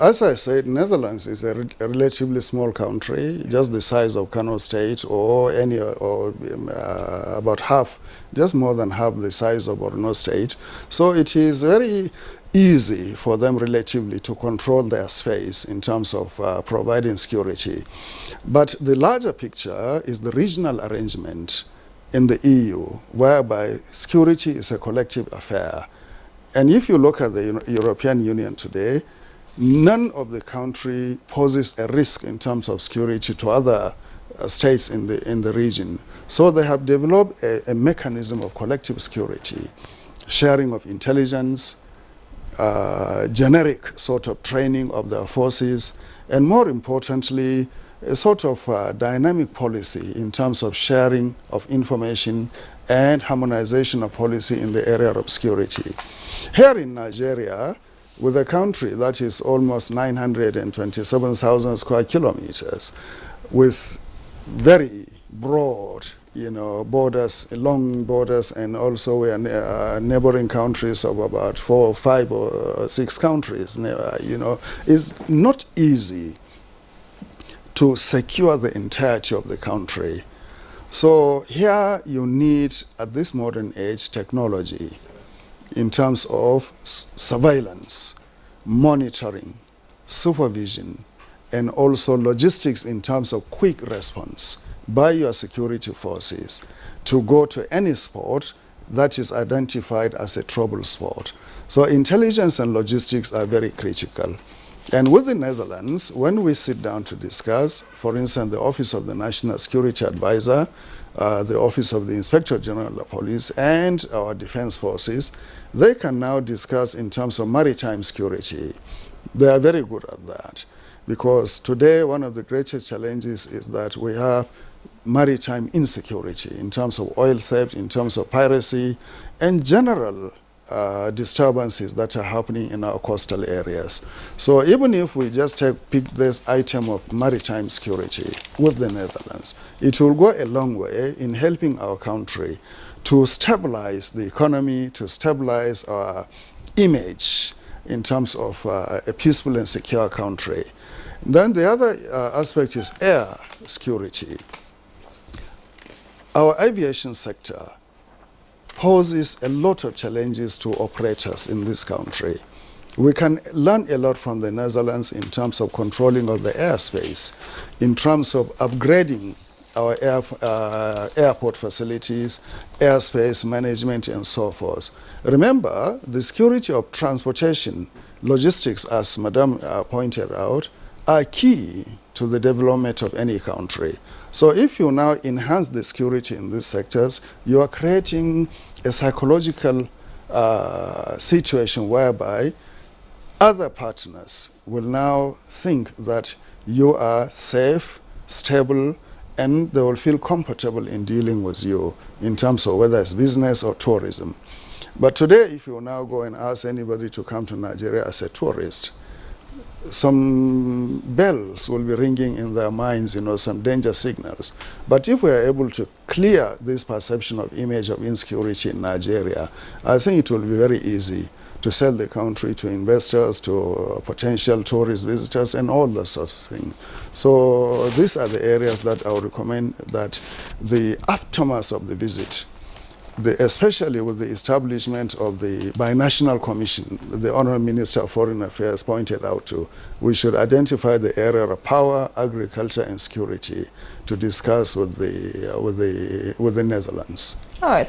As I said, Netherlands is a relatively small country, just the size of Kano State, or about half, just more than half the size of Borno State. So it is very easy for them relatively to control their space in terms of providing security. But the larger picture is the regional arrangement in the EU, whereby security is a collective affair. And if you look at the European Union today, none of the country poses a risk in terms of security to other states in the region. So they have developed a mechanism of collective security, sharing of intelligence, generic sort of training of their forces, and more importantly, a sort of dynamic policy in terms of sharing of information and harmonization of policy in the area of security. Here in Nigeria, with a country that is almost 927,000 square kilometers, with very broad, borders, long borders, and also we are neighboring countries of about 4 or 5 or 6 countries, it's not easy to secure the entirety of the country. So here you need, at this modern age, technology in terms of surveillance, monitoring, supervision, and also logistics in terms of quick response by your security forces to go to any spot that is identified as a trouble spot. So intelligence and logistics are very critical. And with the Netherlands, when we sit down to discuss, for instance, the Office of the National Security Advisor, the Office of the Inspector General of Police, and our defense forces, they can now discuss in terms of maritime security. They are very good at that, because today one of the greatest challenges is that we have maritime insecurity in terms of oil theft, in terms of piracy, and general disturbances that are happening in our coastal areas. So even if we just pick this item of maritime security with the Netherlands, it will go a long way in helping our country to stabilize the economy, to stabilize our image in terms of a peaceful and secure country. Then the other aspect is air security. Our aviation sector poses a lot of challenges to operators in this country. We can learn a lot from the Netherlands in terms of controlling of the airspace, in terms of upgrading our airport facilities, airspace management, and so forth. Remember, the security of transportation, logistics, as Madam pointed out, are key to the development of any country. So if you now enhance the security in these sectors, you are creating a psychological situation whereby other partners will now think that you are safe, stable, and they will feel comfortable in dealing with you in terms of whether it's business or tourism. But today, if you now go and ask anybody to come to Nigeria as a tourist, some bells will be ringing in their minds, some danger signals. But if we are able to clear this perception of image of insecurity in Nigeria, I think it will be very easy to sell the country to investors, to potential tourist visitors, and all those sorts of things. So these are the areas that I would recommend that the aftermath of the visit, especially with the establishment of the binational commission, the Honorable Minister of Foreign Affairs pointed out to, we should identify the area of power, agriculture, and security to discuss with the Netherlands. All right.